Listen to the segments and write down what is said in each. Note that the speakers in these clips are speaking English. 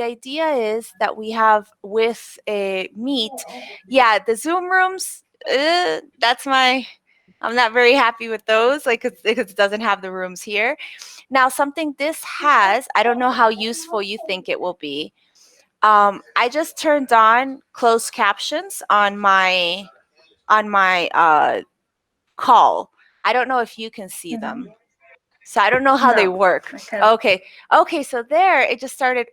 the idea is that we have with a Meet, yeah, the Zoom rooms, I'm not very happy with those, like, because it doesn't have the rooms here. Now, something this has, I don't know how useful you think it will be. I just turned on closed captions on my call. I don't know if you can see them. So I don't know how they No, work. I can't. Okay, so there it just started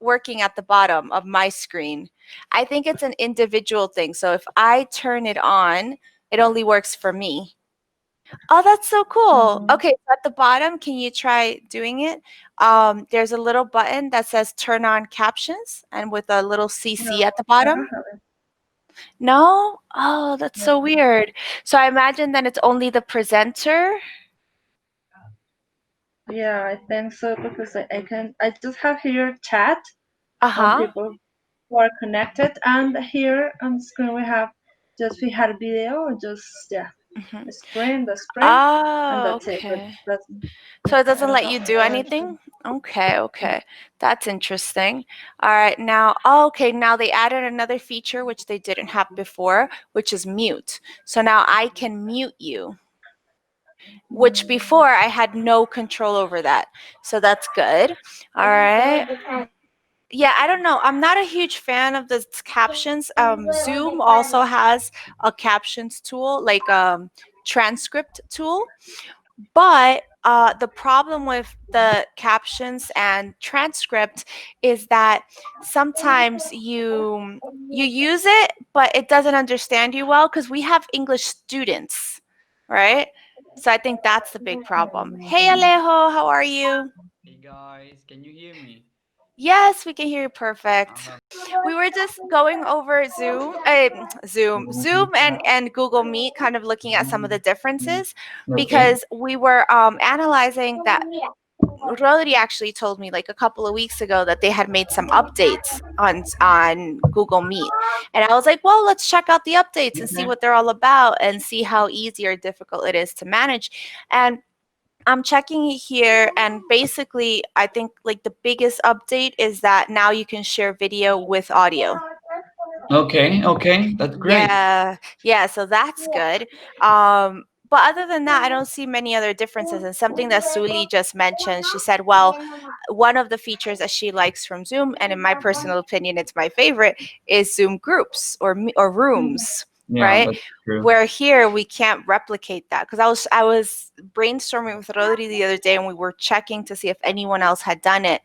working at the bottom of my screen. I think it's an individual thing. So if I turn it on, it only works for me. Oh, that's so cool. Okay, so at the bottom, can you try doing it? There's a little button that says turn on captions and with a little CC No, at the I don't bottom. have it. No? Oh, that's No. so weird. So I imagine then it's only the presenter. Yeah, I think so because I just have here chat on Uh-huh. people who are connected, and here on the screen we had video, just yeah, Mhm. the screen, and Oh, that's it. But okay. that's So it I doesn't don't let have you do more. anything? Okay. That's interesting. All right, now, oh, okay, now they added another feature which they didn't have before, which is mute. So now I can mute you, which before I had no control over that. So that's good. All right. Yeah, I don't know. I'm not a huge fan of the captions. Zoom also has a captions tool, like transcript tool. But the problem with the captions and transcript is that sometimes you use it, but it doesn't understand you well because we have English students, right? So I think that's the big problem. Hey Alejo, how are you? Hey guys, can you hear me? Yes, we can hear you perfect. Uh, We were just going over Zoom and Google Meet, kind of looking at some of the differences Okay. because we were analyzing that. Rodri actually told me like a couple of weeks ago that they had made some updates on Google Meet, and I was like, well, let's check out the updates and see what they're all about and see how easy or difficult it is to manage. And I'm checking it here, and basically, I think like the biggest update is that now you can share video with audio. Okay, that's great. Yeah, so that's good. But other than that, I don't see many other differences. And something that Suli just mentioned, she said, well, one of the features that she likes from Zoom, and in my personal opinion, it's my favorite, is Zoom groups or rooms, Yeah, right? that's true. Where here we can't replicate that because I was brainstorming with Rodri the other day and we were checking to see if anyone else had done it,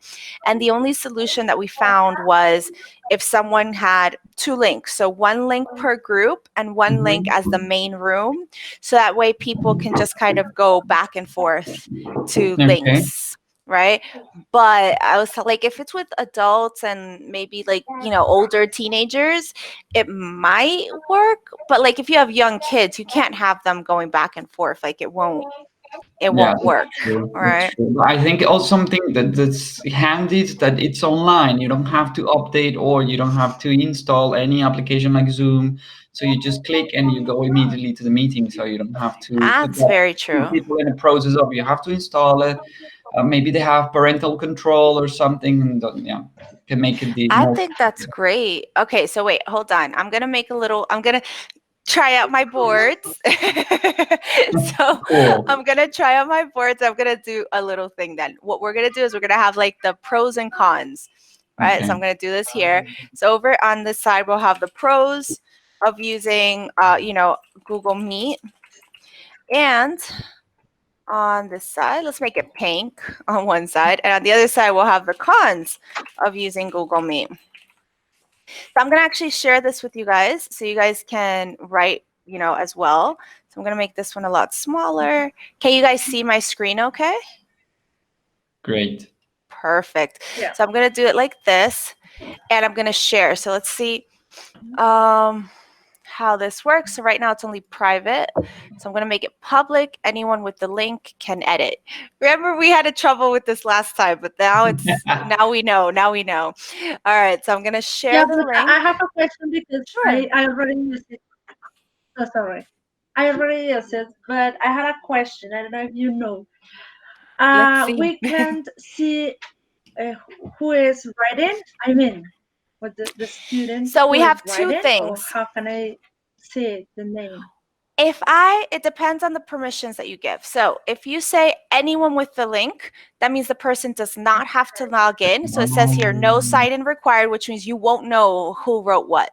and the only solution that we found was if someone had two links, so one link per group and one link Mhm. as the main room, so that way people can just kind of go back and forth to Okay. links, right? But I was like, if it's with adults and maybe like, older teenagers, it might work. But like if you have young kids, you can't have them going back and forth. Like it Yeah, won't that's work. true. All That's right. true. But I think also something that's handy is that it's online. You don't have to update or you don't have to install any application like Zoom. So you just click and you go immediately to the meeting. So you don't have to put That's that very two true. people in a process of you have to install it. Maybe they have parental control or something, and yeah, can make it the I more. think that's great. Okay, so wait, hold on. I'm gonna try out my boards. So Cool. I'm gonna try out my boards. I'm gonna do a little thing then. What we're gonna do is we're gonna have like the pros and cons, right? So Okay. I'm gonna do this here. So over on this side, we'll have the pros of using, Google Meet, and on this side, let's make it pink on one side, and on the other side, we'll have the cons of using Google Meet. So I'm gonna actually share this with you guys so you guys can write, as well. So I'm gonna make this one a lot smaller. Can you guys see my screen okay? Great. Perfect. Yeah. So I'm gonna do it like this and I'm gonna share. So let's see um, how this works. So right now it's only private. So I'm gonna make it public. Anyone with the link can edit. Remember we had a trouble with this last time, but now we know. Now we know. All right, so I'm gonna share Yeah, the but link. I have a question because Sure. I already used it. Oh, sorry. I already used it, but I had a question. I don't know if you know. Let's see. We can't see. who is writing? I mean, what the student So we who is have two writing, or things. how can I say the name? It depends on the permissions that you give. So if you say anyone with the link, that means the person does not have to log in. So it says here, no sign-in required, which means you won't know who wrote what.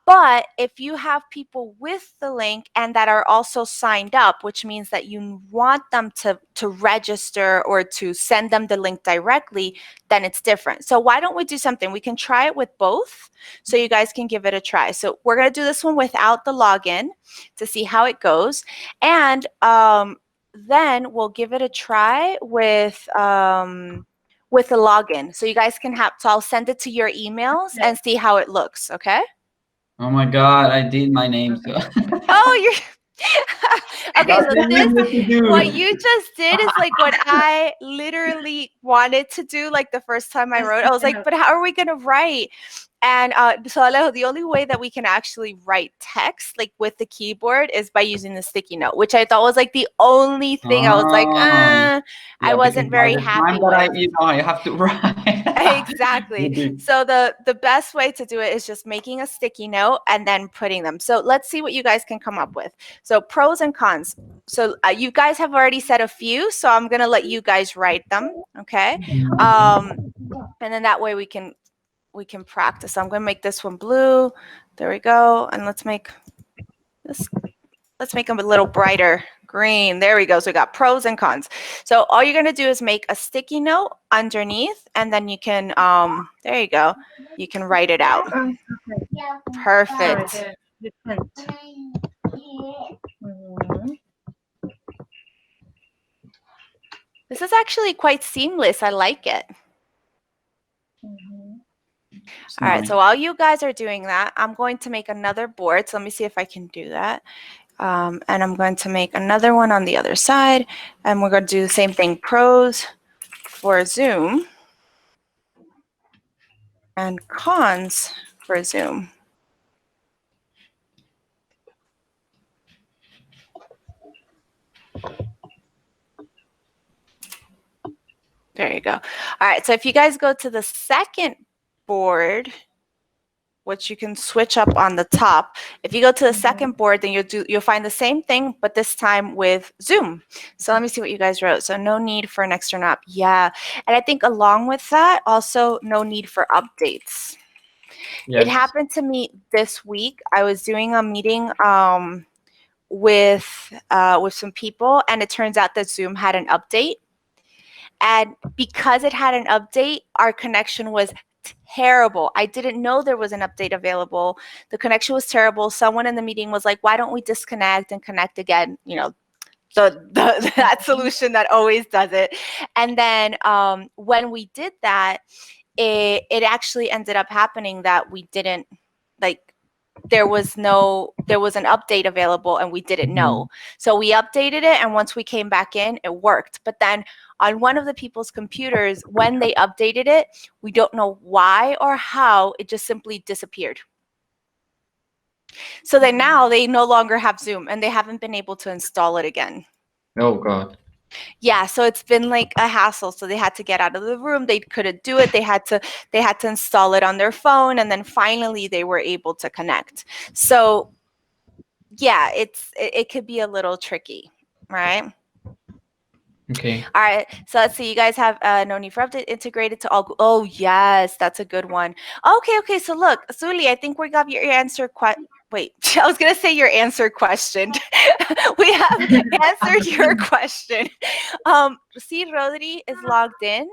But if you have people with the link and that are also signed up, which means that you want them to register or to send them the link directly, then it's different. So why don't we do something? We can try it with both so you guys can give it a try. So we're going to do this one without the login to see how it goes. And then we'll give it a try with the login. So you guys can have, so I'll send it to your emails and see how it looks, okay? Oh my God, I did my name. So Oh, you're okay. that's So this, easy to what do. you just did is like what I literally wanted to do. Like the first time I wrote, I was like, but how are we gonna write? And so Alejo, the only way that we can actually write text like with the keyboard is by using the sticky note, which I thought was like the only thing I was like, I Yeah, because wasn't by very the time happy that with. I have to write. Exactly. Maybe. So the best way to do it is just making a sticky note and then putting them. So let's see what you guys can come up with. So pros and cons. So you guys have already said a few, so I'm gonna let you guys write them. Okay. And then that way we can practice. So I'm gonna make this one blue. There we go. And let's make this. Let's make them a little brighter green. There we go. So we got pros and cons. So all you're going to do is make a sticky note underneath, and then you can, there you go. You can write it out. Perfect. Sorry, the print. Mhm. This is actually quite seamless. I like it. Mhm. It's All right. nice. So while you guys are doing that, I'm going to make another board. So let me see if I can do that. And I'm going to make another one on the other side. And we're going to do the same thing, pros for Zoom and cons for Zoom. There you go. All right, so if you guys go to the second board, which you can switch up on the top, if you go to the second board, then you'll find the same thing, but this time with Zoom. So let me see what you guys wrote. So no need for an external app. Yeah, and I think along with that, also no need for updates. It Yes. happened to me this week. I was doing a meeting with some people, and it turns out that Zoom had an update. And because it had an update, our connection was terrible. I didn't know there was an update available. The connection was terrible. Someone in the meeting was like, why don't we disconnect and connect again? You know, that solution that always does it. And then when we did that, it actually ended up happening that we didn't, like, there was an update available and we didn't know. So we updated it, and once we came back in, it worked. But then on one of the people's computers, when they updated it, we don't know why or how, it just simply disappeared. So then now they no longer have Zoom and they haven't been able to install it again. Oh God. Yeah, so it's been like a hassle. So they had to get out of the room. They couldn't do it. They had to install it on their phone, and then finally they were able to connect. So yeah, it could be a little tricky, right? Okay. All right, so let's see. You guys have no need for update integrated to all. Oh yes, that's a good one. Okay. So look, Suli, I think we got your answer. Wait, I was gonna say your answer question. We have answered your question. See, Rodri is logged in,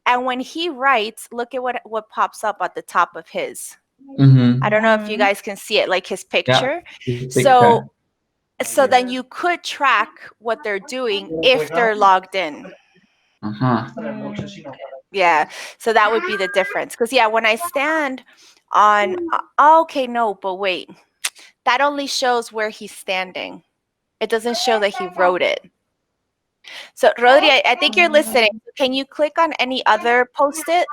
and when he writes, look at what pops up at the top of his. I don't know if you guys can see it, like his picture. So. So then you could track what they're doing if they're logged in. Uh-huh. Yeah, so that would be the difference. Because yeah, when I stand on, okay, no, but wait, that only shows where he's standing. It doesn't show that he wrote it. So Rodri, I think you're listening. Can you click on any other post-it?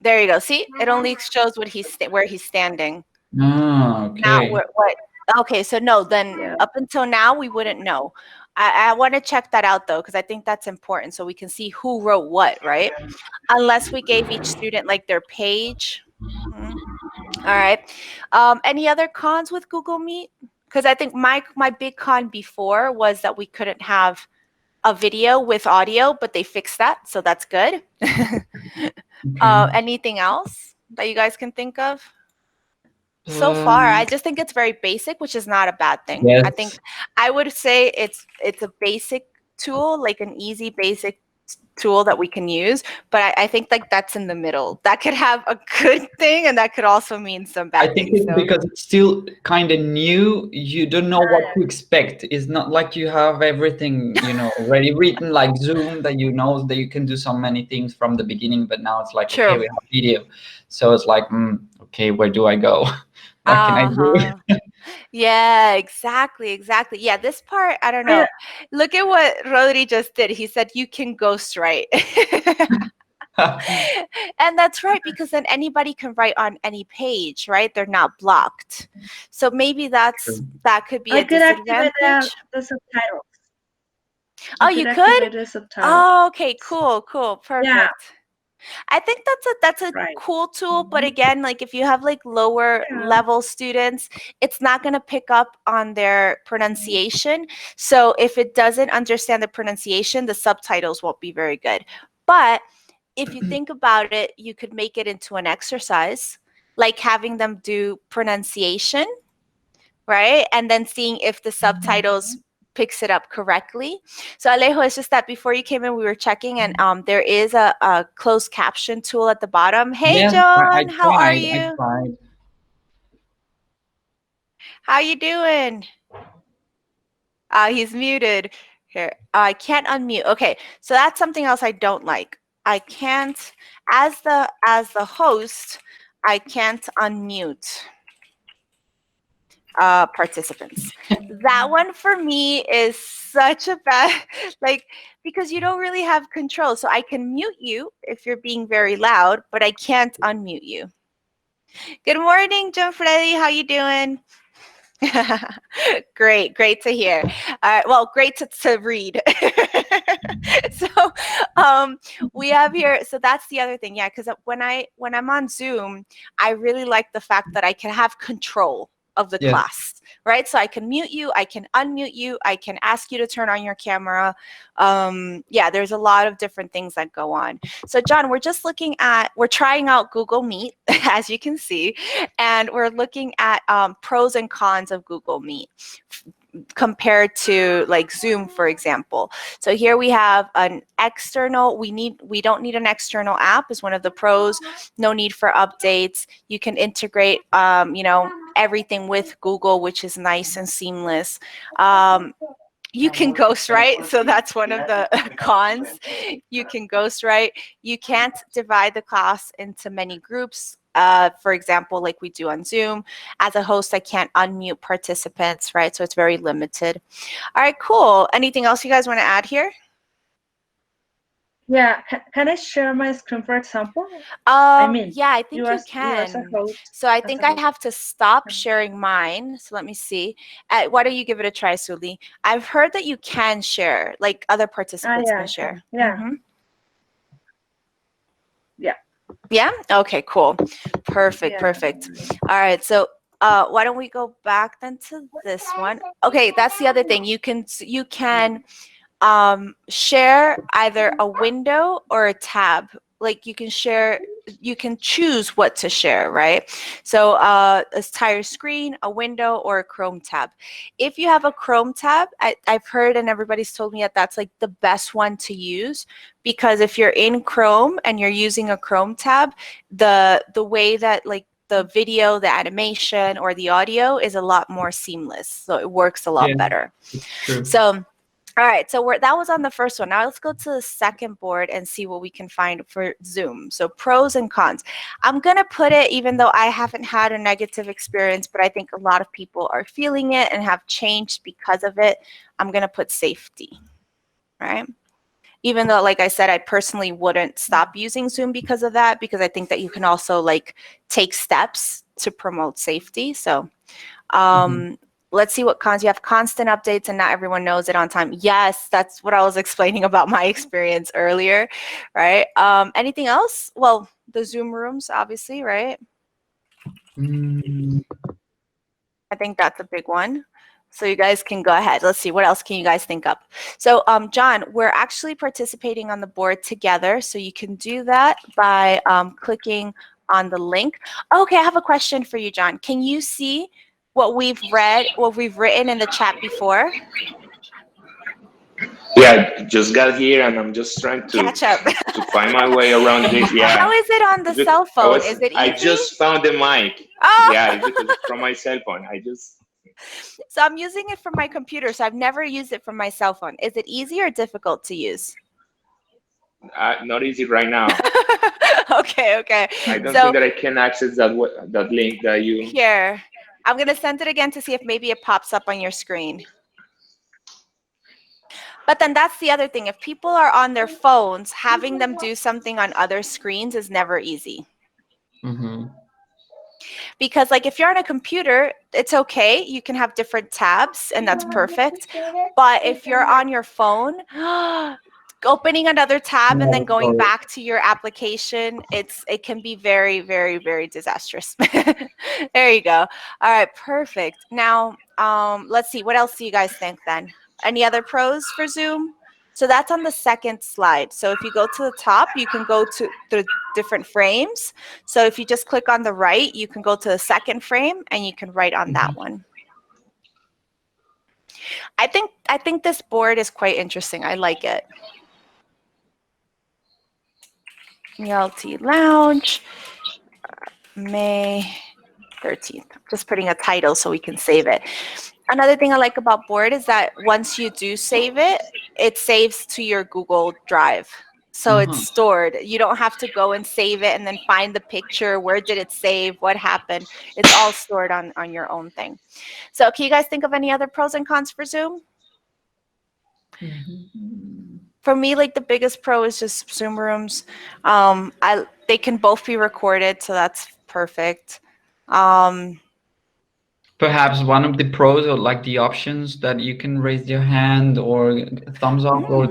There you go. See, it only shows what where he's standing. Oh, Not okay. what. Okay, so no, then up until now we wouldn't know. I want to check that out though, because I think that's important so we can see who wrote what, right? Unless we gave each student like their page. Mhm. All right. Any other cons with Google Meet? Because I think my big con before was that we couldn't have a video with audio, but they fixed that, so that's good. Okay. Anything else that you guys can think of? So far, I just think it's very basic, which is not a bad thing. I Yes. think I would say it's a basic tool, like an easy basic tool that we can use, but I think like that's in the middle. That could have a good thing and that could also mean some I bad think things. it's So because it's still kind of new. You don't know what to expect. It's not like you have everything, already written like Zoom that you know that you can do so many things from the beginning. But now it's like, okay, true. we have video. So it's like, okay, where do I go? What can I do? Yeah, exactly. Yeah, this part, I don't know. Look at what Rodri just did. He said you can ghostwrite. And that's right, because then anybody can write on any page, right? They're not blocked. So maybe that could be I a could activate disadvantage. the subtitles. Oh, I you could could? activate the subtitles. Oh, okay, cool, perfect. Yeah. I think that's a Right. cool tool, but again, like if you have like lower Yeah. level students, it's not going to pick up on their pronunciation. So if it doesn't understand the pronunciation, the subtitles won't be very good. But if you think about it, you could make it into an exercise, like having them do pronunciation, right? And then seeing if the subtitles picks it up correctly. So Alejo, it's just that before you came in, we were checking, and there is a closed caption tool at the bottom. Hey, Yes, I John, how are tried. you? How you doing? He's muted. Here, I can't unmute. Okay, so that's something else I don't like. I can't, as the host, I can't unmute participants. That one for me is such a bad, like, because you don't really have control. So I can mute you if you're being very loud, but I can't unmute you. Good morning, John Freddy. How you doing? Great to hear. Well, great to read. So we have here, so that's the other thing, yeah, because when I'm on Zoom, I really like the fact that I can have control of the Yes. class, right? So I can mute you, I can unmute you, I can ask you to turn on your camera. Yeah, there's a lot of different things that go on. So John, we're trying out Google Meet, as you can see, and we're looking at pros and cons of Google Meet compared to like Zoom, for example. So here we have an external, we don't need an external app is one of the pros. No need for updates. You can integrate, everything with Google, which is nice and seamless. You can ghostwrite, so that's one of the cons. You can ghostwrite. You can't divide the class into many groups. For example, like we do on Zoom. As a host, I can't unmute participants, right? So it's very limited. All right, cool. Anything else you guys want to add here? Yeah. Can I share my screen, for example? Yeah, I think you as a can. host. So I think I have to stop sharing mine. So let me see. Why don't you give it a try, Suli? I've heard that you can share, like other participants can share. Yeah. Mhm. Yeah. Yeah? Okay, cool. Perfect, Yeah. perfect. All right, so why don't we go back then to this one? Okay, that's the other thing. You can share either a window or a tab. Like you can choose what to share, right? So a entire screen, a window, or a Chrome tab. If you have a Chrome tab, I've heard and everybody's told me that that's like the best one to use, because if you're in Chrome and you're using a Chrome tab, the way that like the video, the animation, or the audio is a lot more seamless. So it works a lot better. It's true. So all right, so that was on the first one. Now let's go to the second board and see what we can find for Zoom. So pros and cons. I'm going to put it, even though I haven't had a negative experience, but I think a lot of people are feeling it and have changed because of it. I'm going to put safety, right? Even though, like I said, I personally wouldn't stop using Zoom because of that, because I think that you can also like take steps to promote safety. So let's see what cons. You have constant updates and not everyone knows it on time. Yes, that's what I was explaining about my experience earlier, right? Anything else? Well, the Zoom rooms, obviously, right? I think that's a big one. So you guys can go ahead. Let's see, what else can you guys think up? So John, we're actually participating on the board together. So you can do that by clicking on the link. Okay, I have a question for you, John. Can you see what we've written in the chat before? Yeah, just got here and I'm just trying to Catch up. to find my way around this. Yeah. How is it on the Look, cell phone? Is it easy? I just found the mic. Oh! Yeah, it's because it's from my cell phone. So I'm using it from my computer, so I've never used it from my cell phone. Is it easy or difficult to use? Not easy right now. Okay. I don't think that I can access that link that you. Here, I'm gonna send it again to see if maybe it pops up on your screen. But then that's the other thing. If people are on their phones, having them do something on other screens is never easy. Because like if you're on a computer, it's okay. You can have different tabs and that's perfect. But if you're on your phone, opening another tab and then going back to your application, it can be very, very, very disastrous. There you go. All right, perfect. Now, let's see. What else do you guys think then? Any other pros for Zoom? So that's on the second slide. So if you go to the top, you can go to the different frames. So if you just click on the right, you can go to the second frame and you can write on that one. I think this board is quite interesting. I like it. ELT Lounge, May 13th. I'm just putting a title so we can save it. Another thing I like about Board is that once you do save it, it saves to your Google Drive. So it's stored. You don't have to go and save it and then find the picture. Where did it save? What happened? It's all stored on your own thing. So can you guys think of any other pros and cons for Zoom? For me, like the biggest pro is just Zoom rooms. They can both be recorded, so that's perfect. Perhaps one of the pros or like the options that you can raise your hand or thumbs up or,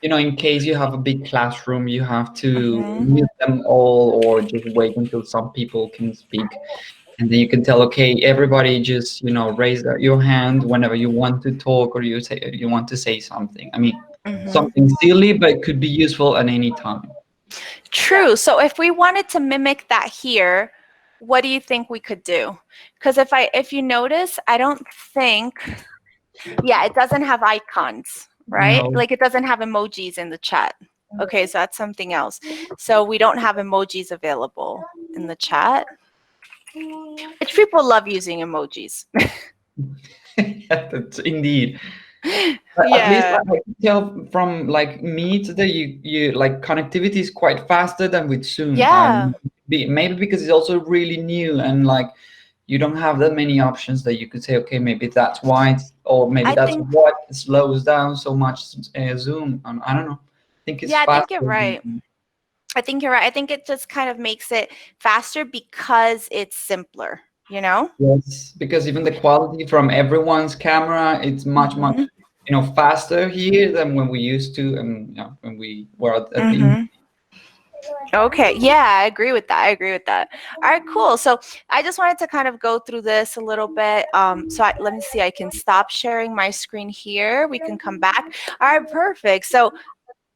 you know, in case you have a big classroom, you have to mute them all or just wait until some people can speak. And then you can tell, okay, everybody just, you know, raise your hand whenever you want to talk or you want to say something. I mean, something silly, but it could be useful at any time. True. So if we wanted to mimic that here, what do you think we could do? Because if you notice, I don't think, yeah, it doesn't have icons, right? No. Like it doesn't have emojis in the chat. Okay, so that's something else. So we don't have emojis available in the chat. Which people love using emojis. That's indeed. But at least I can tell from like Meet that you like connectivity is quite faster than with Zoom. Yeah. Maybe because it's also really new and like you don't have that many options that you could say, okay, maybe that's why, or maybe that's what slows down so much Zoom. I don't know. I think it's faster. I think you're right. I think you're right. I think it just kind of makes it faster because it's simpler, you know? Yes, because even the quality from everyone's camera, it's much, you know, faster here than when we used to, and you know, when we were at the. Okay, yeah, I agree with that. All right, cool. So I just wanted to kind of go through this a little bit. Let me see, I can stop sharing my screen here. We can come back. All right, perfect. So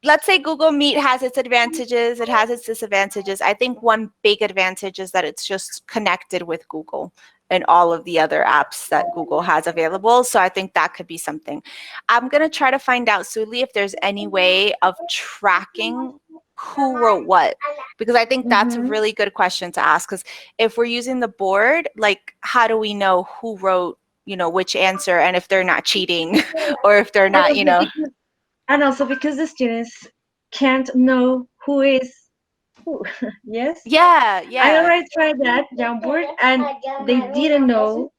let's say Google Meet has its advantages, it has its disadvantages. I think one big advantage is that it's just connected with Google and all of the other apps that Google has available. So I think that could be something. I'm gonna try to find out, Suli, if there's any way of tracking who wrote what, because I think that's a really good question to ask, because if we're using the board, like how do we know who wrote, you know, which answer, and if they're not cheating or if they're not, you know. And also because the students can't know who is who. Yes? Yeah. I already tried that Jamboard and they didn't know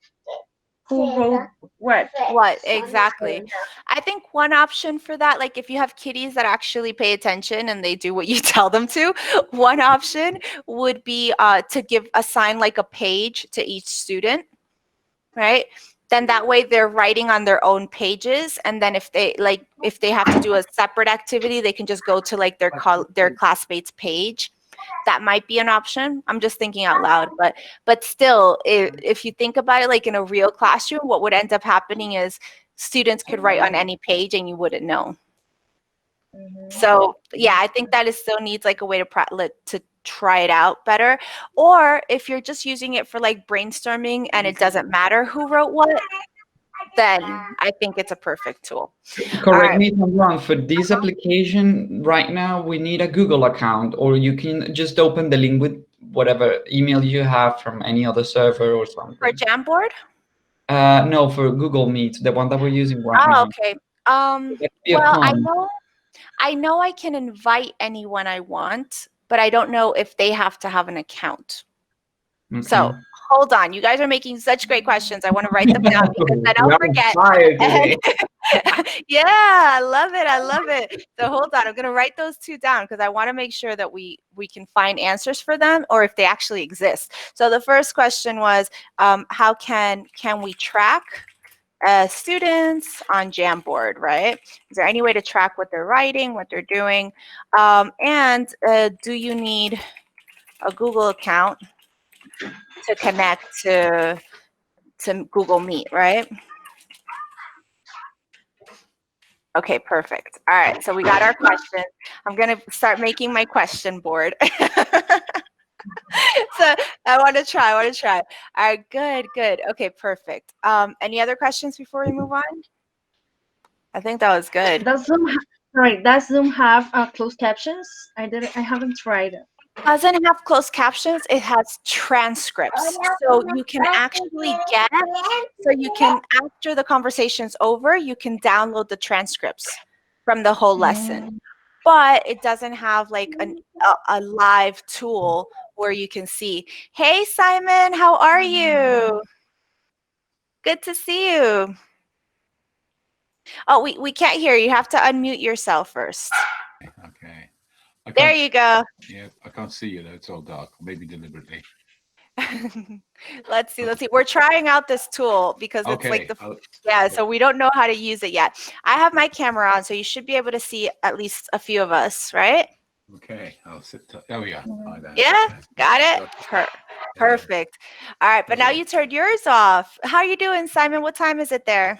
who wrote what. What exactly? I think one option for that, like if you have kiddies that actually pay attention and they do what you tell them to, one option would be to assign like a page to each student, right? then that way they're writing on their own pages, and then if they have to do a separate activity, they can just go to like their classmates page. That might be an option. I'm just thinking out loud, but still, if you think about it, like in a real classroom, what would end up happening is students could write on any page and you wouldn't know. So yeah, I think that it still needs like a way to try it out better. Or if you're just using it for like brainstorming and it doesn't matter who wrote what, then I think it's a perfect tool. Correct me if I'm wrong. For this application right now, we need a Google account, or you can just open the link with whatever email you have from any other server or something. For Jamboard? No, for Google Meet, the one that we're using right now. Okay. That'd be a Well, con. I know I can invite anyone I want, but I don't know if they have to have an account. Okay. So hold on, you guys are making such great questions. I want to write them down because then I'll forget. Yeah, I love it. I love it. So hold on, I'm going to write those two down because I want to make sure that we can find answers for them, or if they actually exist. So the first question was, how can we track students on Jamboard, right? Is there any way to track what they're writing, what they're doing? And do you need a Google account to connect to Google Meet, right? Okay, perfect. All right, so we got our question. I'm gonna start making my question board. So I want to try. All right, good. Okay, perfect. Any other questions before we move on? I think that was good. Does Zoom have closed captions? I haven't tried it. Doesn't have closed captions. It has transcripts. So you can actually after the conversation's over, you can download the transcripts from the whole lesson. But it doesn't have like a live tool where you can see, hey, Simon, how are you? Good to see you. Oh, we can't hear you. You have to unmute yourself first. Okay. There you go. Yeah, I can't see you though. It's all dark. Maybe deliberately. Let's see. We're trying out this tool because it's like so we don't know how to use it yet. I have my camera on, so you should be able to see at least a few of us, right? Okay, I'll sit. Oh yeah. Hi there. Yeah, got it. Perfect. All right, but now you turned yours off. How are you doing, Simon? What time is it there?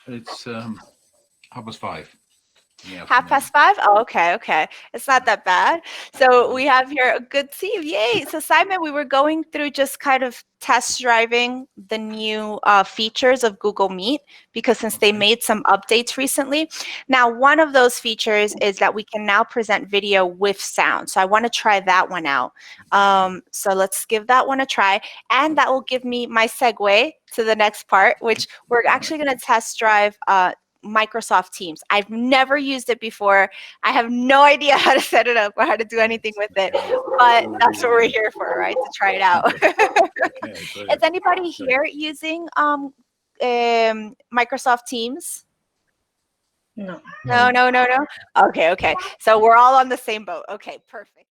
It's 5:30. Yeah. 5:30? Oh, okay. It's not that bad. So we have here a good team. Yay. So Simon, we were going through just kind of test driving the new features of Google Meet, because since they made some updates recently. Now, one of those features is that we can now present video with sound. So I want to try that one out. So let's give that one a try. And that will give me my segue to the next part, which we're actually going to test drive Microsoft Teams. I've never used it before. I have no idea how to set it up or how to do anything with it, but that's what we're here for, right? To try it out. Is anybody here using Microsoft Teams? No. No. Okay. So we're all on the same boat. Okay, perfect.